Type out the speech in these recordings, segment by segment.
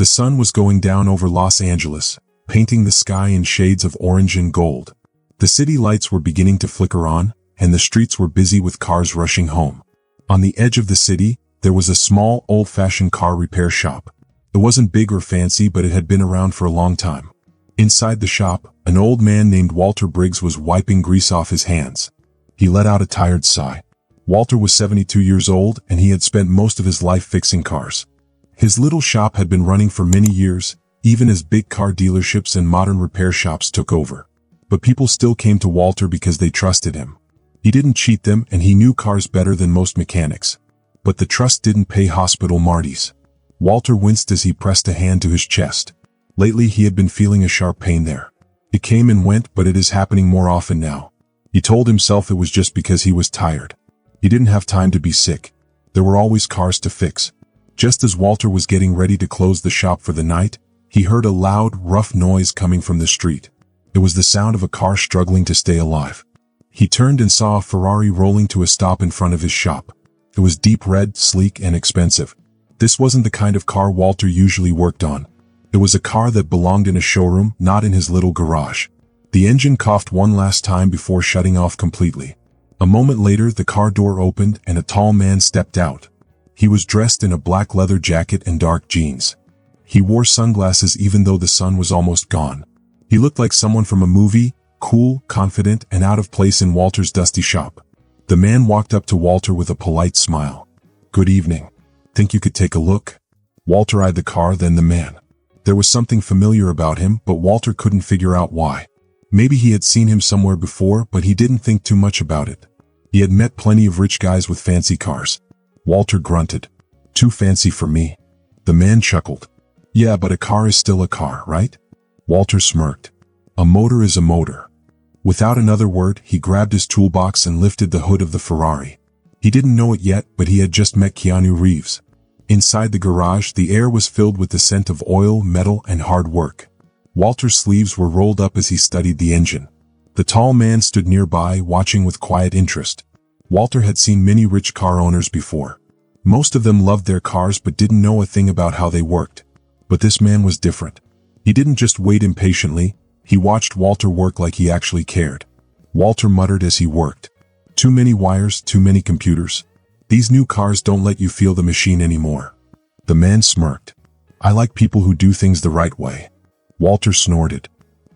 The sun was going down over Los Angeles, painting the sky in shades of orange and gold. The city lights were beginning to flicker on, and the streets were busy with cars rushing home. On the edge of the city, there was a small, old-fashioned car repair shop. It wasn't big or fancy, but it had been around for a long time. Inside the shop, an old man named Walter Briggs was wiping grease off his hands. He let out a tired sigh. Walter was 72 years old, and he had spent most of his life fixing cars. His little shop had been running for many years, even as big car dealerships and modern repair shops took over. But people still came to Walter because they trusted him. He didn't cheat them, and he knew cars better than most mechanics. But the trust didn't pay hospital Martys. Walter winced as he pressed a hand to his chest. Lately he had been feeling a sharp pain there. It came and went, but it is happening more often now. He told himself it was just because he was tired. He didn't have time to be sick. There were always cars to fix. Just as Walter was getting ready to close the shop for the night, he heard a loud, rough noise coming from the street. It was the sound of a car struggling to stay alive. He turned and saw a Ferrari rolling to a stop in front of his shop. It was deep red, sleek, and expensive. This wasn't the kind of car Walter usually worked on. It was a car that belonged in a showroom, not in his little garage. The engine coughed one last time before shutting off completely. A moment later, the car door opened and a tall man stepped out. He was dressed in a black leather jacket and dark jeans. He wore sunglasses even though the sun was almost gone. He looked like someone from a movie, cool, confident, and out of place in Walter's dusty shop. The man walked up to Walter with a polite smile. "Good evening. Think you could take a look?" Walter eyed the car, then the man. There was something familiar about him, but Walter couldn't figure out why. Maybe he had seen him somewhere before, but he didn't think too much about it. He had met plenty of rich guys with fancy cars. Walter grunted. "Too fancy for me." The man chuckled. "Yeah, but a car is still a car, right?" Walter smirked. "A motor is a motor." Without another word, he grabbed his toolbox and lifted the hood of the Ferrari. He didn't know it yet, but he had just met Keanu Reeves. Inside the garage, the air was filled with the scent of oil, metal, and hard work. Walter's sleeves were rolled up as he studied the engine. The tall man stood nearby, watching with quiet interest. Walter had seen many rich car owners before. Most of them loved their cars but didn't know a thing about how they worked. But this man was different. He didn't just wait impatiently, he watched Walter work like he actually cared. Walter muttered as he worked. "Too many wires, too many computers. These new cars don't let you feel the machine anymore." The man smirked. "I like people who do things the right way." Walter snorted.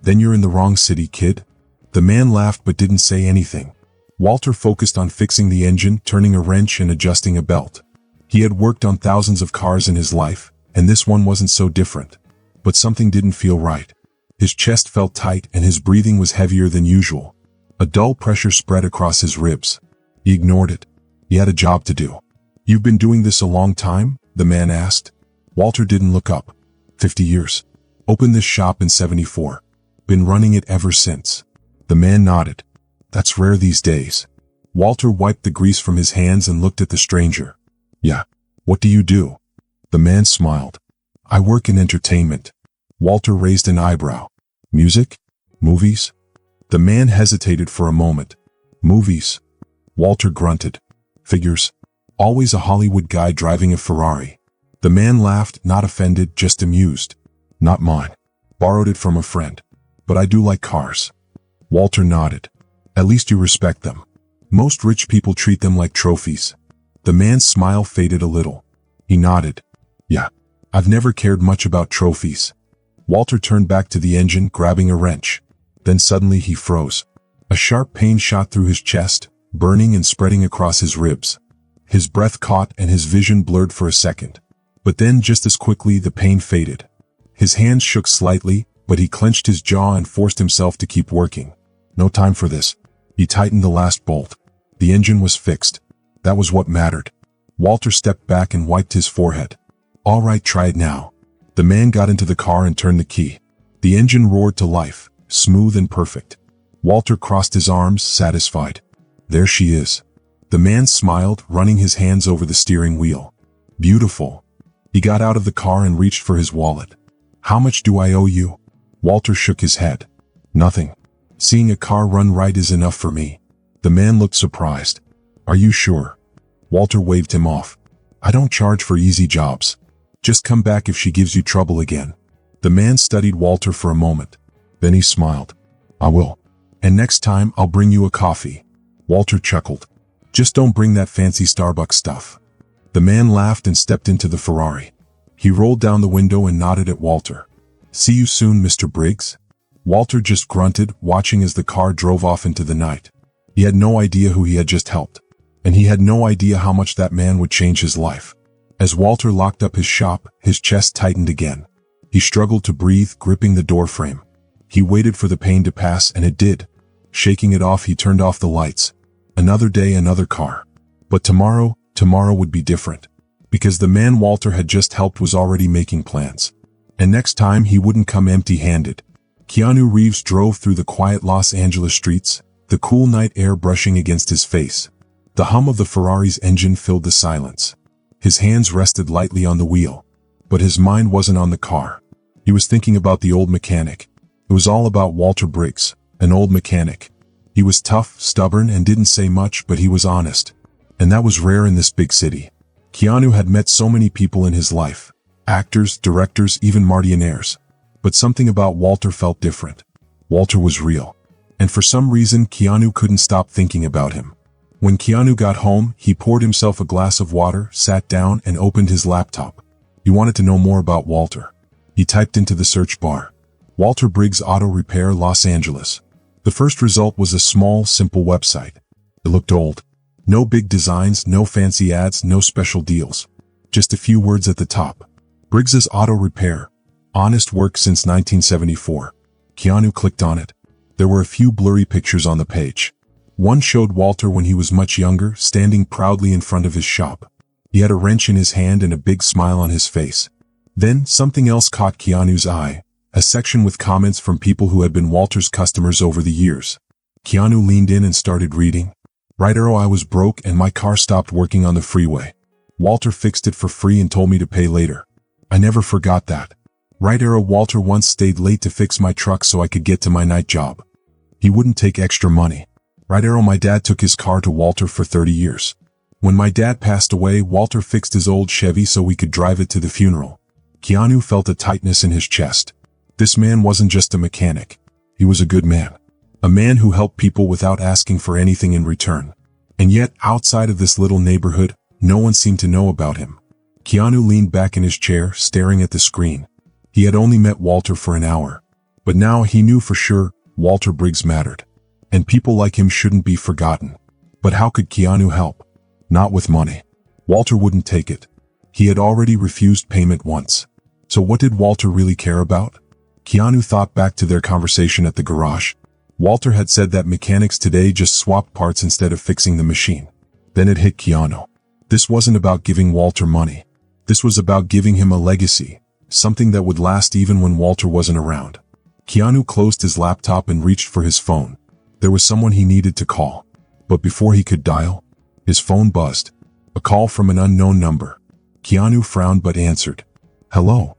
"Then you're in the wrong city, kid." The man laughed but didn't say anything. Walter focused on fixing the engine, turning a wrench and adjusting a belt. He had worked on thousands of cars in his life, and this one wasn't so different. But something didn't feel right. His chest felt tight and his breathing was heavier than usual. A dull pressure spread across his ribs. He ignored it. He had a job to do. "You've been doing this a long time?" the man asked. Walter didn't look up. 50 years. Opened this shop in 74. Been running it ever since." The man nodded. "That's rare these days." Walter wiped the grease from his hands and looked at the stranger. "Yeah. What do you do?" The man smiled. "I work in entertainment." Walter raised an eyebrow. "Music? Movies?" The man hesitated for a moment. "Movies." Walter grunted. "Figures. Always a Hollywood guy driving a Ferrari." The man laughed, not offended, just amused. "Not mine. Borrowed it from a friend. But I do like cars." Walter nodded. "At least you respect them. Most rich people treat them like trophies." The man's smile faded a little. He nodded. "Yeah. I've never cared much about trophies." Walter turned back to the engine, grabbing a wrench. Then suddenly he froze. A sharp pain shot through his chest, burning and spreading across his ribs. His breath caught and his vision blurred for a second. But then just as quickly the pain faded. His hands shook slightly, but he clenched his jaw and forced himself to keep working. No time for this. He tightened the last bolt. The engine was fixed. That was what mattered. Walter stepped back and wiped his forehead. "All right, try it now." The man got into the car and turned the key. The engine roared to life, smooth and perfect. Walter crossed his arms, satisfied. "There she is." The man smiled, running his hands over the steering wheel. "Beautiful." He got out of the car and reached for his wallet. "How much do I owe you?" Walter shook his head. "Nothing. Seeing a car run right is enough for me." The man looked surprised. "Are you sure?" Walter waved him off. "I don't charge for easy jobs. Just come back if she gives you trouble again. The man studied Walter for a moment. Then he smiled. I will. And next time I'll bring you a coffee. Walter chuckled. Just don't bring that fancy Starbucks stuff. The man laughed and stepped into the Ferrari. He rolled down the window and nodded at Walter. See you soon, Mr. Briggs. Walter just grunted, watching as the car drove off into the night. He had no idea who he had just helped. And he had no idea how much that man would change his life. As Walter locked up his shop, his chest tightened again. He struggled to breathe, gripping the door frame. He waited for the pain to pass, and it did. Shaking it off, he turned off the lights. Another day, another car. But tomorrow would be different. Because the man Walter had just helped was already making plans. And next time he wouldn't come empty-handed. Keanu Reeves drove through the quiet Los Angeles streets, the cool night air brushing against his face. The hum of the Ferrari's engine filled the silence. His hands rested lightly on the wheel. But his mind wasn't on the car. He was thinking about the old mechanic. It was all about Walter Briggs, an old mechanic. He was tough, stubborn, and didn't say much, but he was honest. And that was rare in this big city. Keanu had met so many people in his life. Actors, directors, even millionaires. But something about Walter felt different. Walter was real. And for some reason, Keanu couldn't stop thinking about him. When Keanu got home, he poured himself a glass of water, sat down, and opened his laptop. He wanted to know more about Walter. He typed into the search bar, Walter Briggs Auto Repair, Los Angeles. The first result was a small, simple website. It looked old. No big designs, no fancy ads, no special deals. Just a few words at the top. Briggs's Auto Repair. Honest work since 1974. Keanu clicked on it. There were a few blurry pictures on the page. One showed Walter when he was much younger, standing proudly in front of his shop. He had a wrench in his hand and a big smile on his face. Then, something else caught Keanu's eye, a section with comments from people who had been Walter's customers over the years. Keanu leaned in and started reading. Right arrow, I was broke and my car stopped working on the freeway. Walter fixed it for free and told me to pay later. I never forgot that. Right arrow, Walter once stayed late to fix my truck so I could get to my night job. He wouldn't take extra money. Right arrow, my dad took his car to Walter for 30 years. When my dad passed away, Walter fixed his old Chevy so we could drive it to the funeral. Keanu felt a tightness in his chest. This man wasn't just a mechanic. He was a good man. A man who helped people without asking for anything in return. And yet, outside of this little neighborhood, no one seemed to know about him. Keanu leaned back in his chair, staring at the screen. He had only met Walter for an hour. But now he knew for sure Walter Briggs mattered. And people like him shouldn't be forgotten. But how could Keanu help? Not with money. Walter wouldn't take it. He had already refused payment once. So what did Walter really care about? Keanu thought back to their conversation at the garage. Walter had said that mechanics today just swapped parts instead of fixing the machine. Then it hit Keanu. This wasn't about giving Walter money. This was about giving him a legacy, something that would last even when Walter wasn't around. Keanu closed his laptop and reached for his phone. There was someone he needed to call. But before he could dial, his phone buzzed. A call from an unknown number. Keanu frowned but answered. Hello.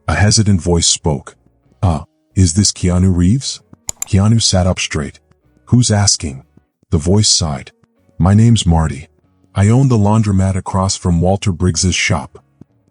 A hesitant voice spoke. Is this Keanu Reeves? Keanu sat up straight. Who's asking? The voice sighed. My name's Marty. I own the laundromat across from Walter Briggs's shop.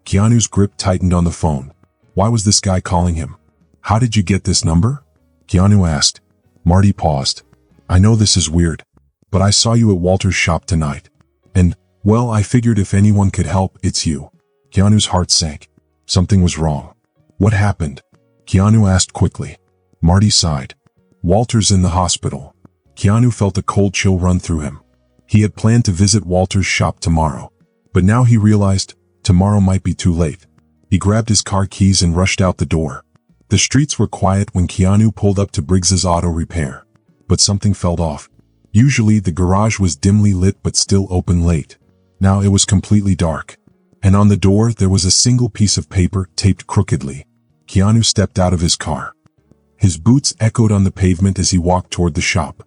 Keanu's grip tightened on the phone. Why was this guy calling him? How did you get this number? Keanu asked. Marty paused. I know this is weird, but I saw you at Walter's shop tonight. And, well, I figured if anyone could help, it's you. Keanu's heart sank. Something was wrong. What happened? Keanu asked quickly. Marty sighed. Walter's in the hospital. Keanu felt a cold chill run through him. He had planned to visit Walter's shop tomorrow. But now he realized, tomorrow might be too late. He grabbed his car keys and rushed out the door. The streets were quiet when Keanu pulled up to Briggs's Auto Repair. But something felt off. Usually the garage was dimly lit but still open late. Now it was completely dark. And on the door there was a single piece of paper taped crookedly. Keanu stepped out of his car. His boots echoed on the pavement as he walked toward the shop.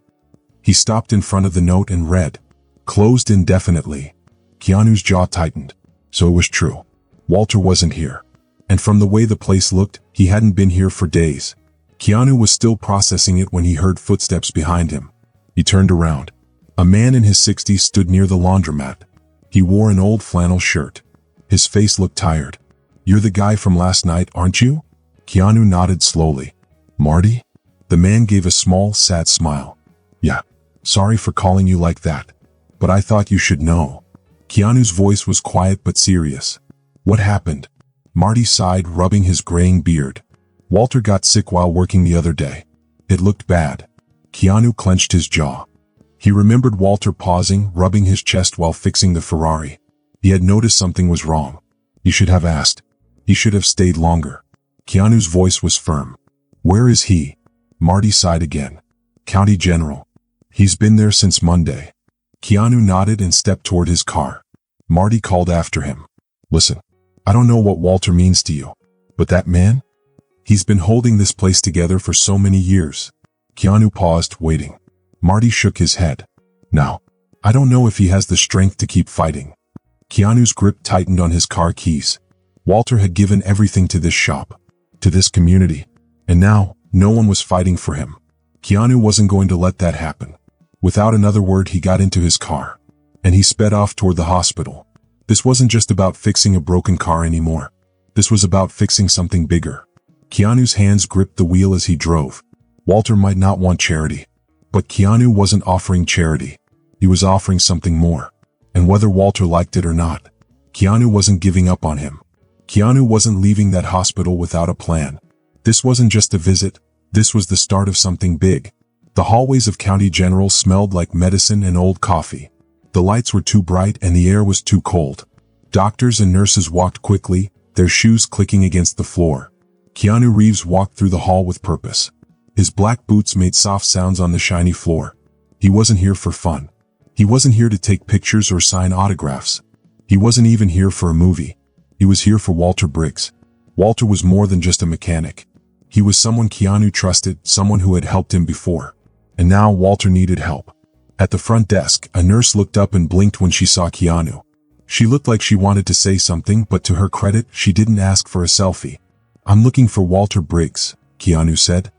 He stopped in front of the note and read, Closed indefinitely. Keanu's jaw tightened. So it was true. Walter wasn't here. And from the way the place looked, he hadn't been here for days. Keanu was still processing it when he heard footsteps behind him. He turned around. A man in his 60s stood near the laundromat. He wore an old flannel shirt. His face looked tired. You're the guy from last night, aren't you? Keanu nodded slowly. Marty? The man gave a small, sad smile. Yeah. Sorry for calling you like that. But I thought you should know. Keanu's voice was quiet but serious. What happened? Marty sighed, rubbing his graying beard. Walter got sick while working the other day. It looked bad. Keanu clenched his jaw. He remembered Walter pausing, rubbing his chest while fixing the Ferrari. He had noticed something was wrong. He should have asked. He should have stayed longer. Keanu's voice was firm. Where is he? Marty sighed again. County General. He's been there since Monday. Keanu nodded and stepped toward his car. Marty called after him. Listen, I don't know what Walter means to you, but that man? He's been holding this place together for so many years. Keanu paused, waiting. Marty shook his head. Now, I don't know if he has the strength to keep fighting. Keanu's grip tightened on his car keys. Walter had given everything to this shop, to this community, and now, no one was fighting for him. Keanu wasn't going to let that happen. Without another word, he got into his car, and he sped off toward the hospital. This wasn't just about fixing a broken car anymore. This was about fixing something bigger. Keanu's hands gripped the wheel as he drove. Walter might not want charity, but Keanu wasn't offering charity. He was offering something more. And whether Walter liked it or not, Keanu wasn't giving up on him. Keanu wasn't leaving that hospital without a plan. This wasn't just a visit, this was the start of something big. The hallways of County General smelled like medicine and old coffee. The lights were too bright and the air was too cold. Doctors and nurses walked quickly, their shoes clicking against the floor. Keanu Reeves walked through the hall with purpose. His black boots made soft sounds on the shiny floor. He wasn't here for fun. He wasn't here to take pictures or sign autographs. He wasn't even here for a movie. He was here for Walter Briggs. Walter was more than just a mechanic. He was someone Keanu trusted, someone who had helped him before. And now Walter needed help. At the front desk, a nurse looked up and blinked when she saw Keanu. She looked like she wanted to say something, but to her credit, she didn't ask for a selfie. I'm looking for Walter Briggs, Keanu said.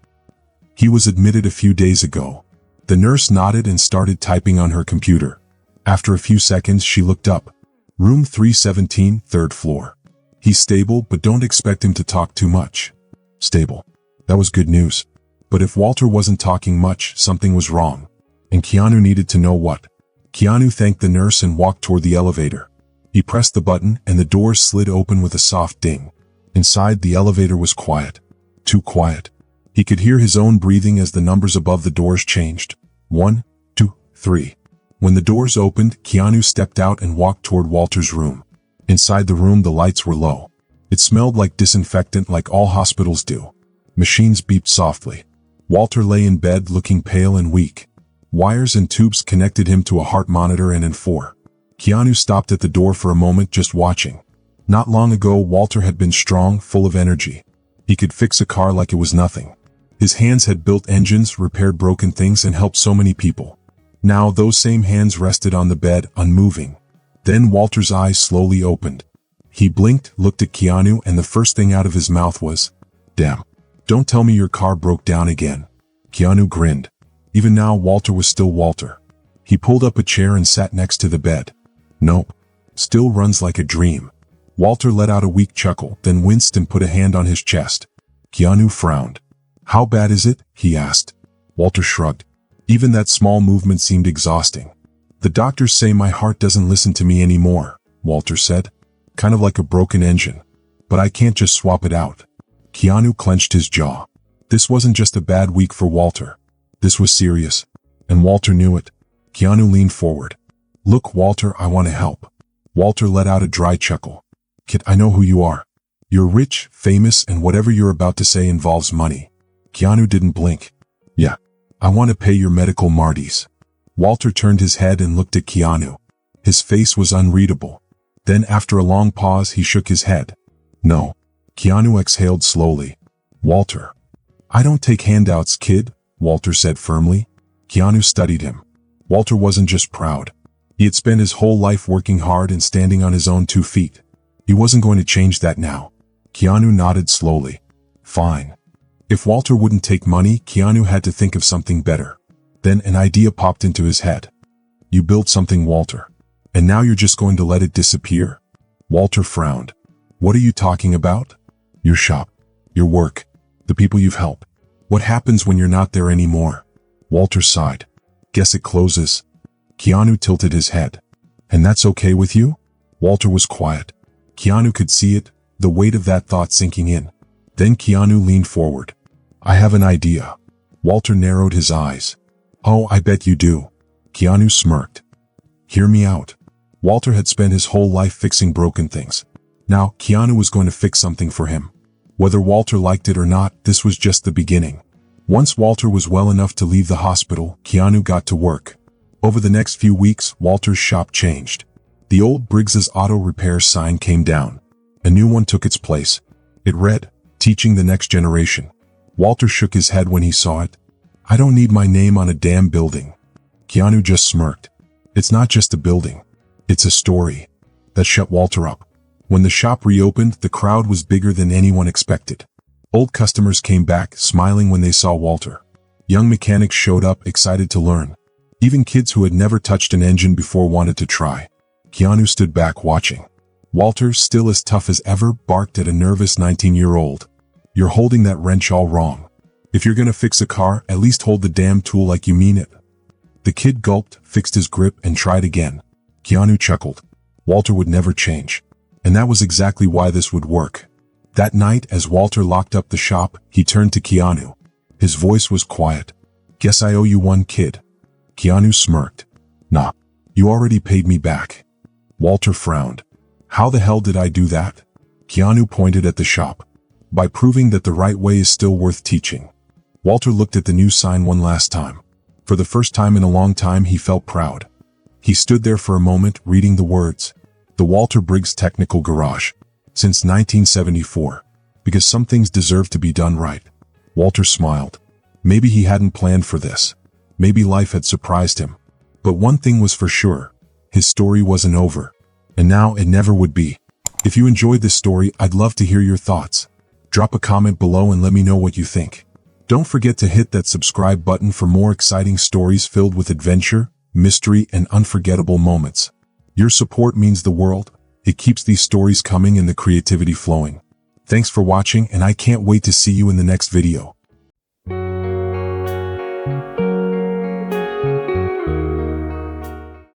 He was admitted a few days ago. The nurse nodded and started typing on her computer. After a few seconds, she looked up. Room 317, third floor. He's stable, but don't expect him to talk too much. Stable. That was good news. But if Walter wasn't talking much, something was wrong. And Keanu needed to know what. Keanu thanked the nurse and walked toward the elevator. He pressed the button and the doors slid open with a soft ding. Inside, the elevator was quiet. Too quiet. He could hear his own breathing as the numbers above the doors changed. 1, 2, 3. When the doors opened, Keanu stepped out and walked toward Walter's room. Inside the room, the lights were low. It smelled like disinfectant, like all hospitals do. Machines beeped softly. Walter lay in bed looking pale and weak. Wires and tubes connected him to a heart monitor and N4. Keanu stopped at the door for a moment, just watching. Not long ago, Walter had been strong, full of energy. He could fix a car like it was nothing. His hands had built engines, repaired broken things, and helped so many people. Now those same hands rested on the bed, unmoving. Then Walter's eyes slowly opened. He blinked, looked at Keanu, and the first thing out of his mouth was, "Damn. Don't tell me your car broke down again." Keanu grinned. Even now, Walter was still Walter. He pulled up a chair and sat next to the bed. "Nope. Still runs like a dream." Walter let out a weak chuckle, then winced and put a hand on his chest. Keanu frowned. "How bad is it?" he asked. Walter shrugged. Even that small movement seemed exhausting. "The doctors say my heart doesn't listen to me anymore," Walter said. "Kind of like a broken engine. But I can't just swap it out." Keanu clenched his jaw. This wasn't just a bad week for Walter. This was serious. And Walter knew it. Keanu leaned forward. "Look, Walter, I want to help." Walter let out a dry chuckle. "Kid, I know who you are. You're rich, famous, and whatever you're about to say involves money." Keanu didn't blink. "Yeah. I want to pay your medical Martys." Walter turned his head and looked at Keanu. His face was unreadable. Then after a long pause, he shook his head. "No." Keanu exhaled slowly. "Walter." "I don't take handouts, kid," Walter said firmly. Keanu studied him. Walter wasn't just proud. He had spent his whole life working hard and standing on his own 2 feet. He wasn't going to change that now. Keanu nodded slowly. "Fine." If Walter wouldn't take money, Keanu had to think of something better. Then an idea popped into his head. "You built something, Walter. And now you're just going to let it disappear?" Walter frowned. What are you talking about? Your shop. Your work. The people you've helped. What happens when you're not there anymore? Walter sighed. Guess it closes. Keanu tilted his head. And that's okay with you? Walter was quiet. Keanu could see it, the weight of that thought sinking in. Then Keanu leaned forward. I have an idea. Walter narrowed his eyes. Oh, I bet you do. Keanu smirked. Hear me out. Walter had spent his whole life fixing broken things. Now, Keanu was going to fix something for him. Whether Walter liked it or not, this was just the beginning. Once Walter was well enough to leave the hospital, Keanu got to work. Over the next few weeks, Walter's shop changed. The old Briggs's Auto Repair sign came down. A new one took its place. It read, Teaching the Next Generation. Walter shook his head when he saw it. I don't need my name on a damn building. Keanu just smirked. It's not just a building. It's a story. That shut Walter up. When the shop reopened, the crowd was bigger than anyone expected. Old customers came back, smiling when they saw Walter. Young mechanics showed up, excited to learn. Even kids who had never touched an engine before wanted to try. Keanu stood back watching. Walter, still as tough as ever, barked at a nervous 19-year-old. You're holding that wrench all wrong. If you're gonna fix a car, at least hold the damn tool like you mean it. The kid gulped, fixed his grip, and tried again. Keanu chuckled. Walter would never change. And that was exactly why this would work. That night, as Walter locked up the shop, he turned to Keanu. His voice was quiet. Guess I owe you one, kid. Keanu smirked. Nah, you already paid me back. Walter frowned. How the hell did I do that? Keanu pointed at the shop. By proving that the right way is still worth teaching. Walter looked at the new sign one last time. For the first time in a long time, he felt proud. He stood there for a moment, reading the words. The Walter Briggs Technical Garage. Since 1974. Because some things deserve to be done right. Walter smiled. Maybe he hadn't planned for this. Maybe life had surprised him. But one thing was for sure. His story wasn't over. And now it never would be. If you enjoyed this story, I'd love to hear your thoughts. Drop a comment below and let me know what you think. Don't forget to hit that subscribe button for more exciting stories filled with adventure, mystery, and unforgettable moments. Your support means the world. It keeps these stories coming and the creativity flowing. Thanks for watching, and I can't wait to see you in the next video.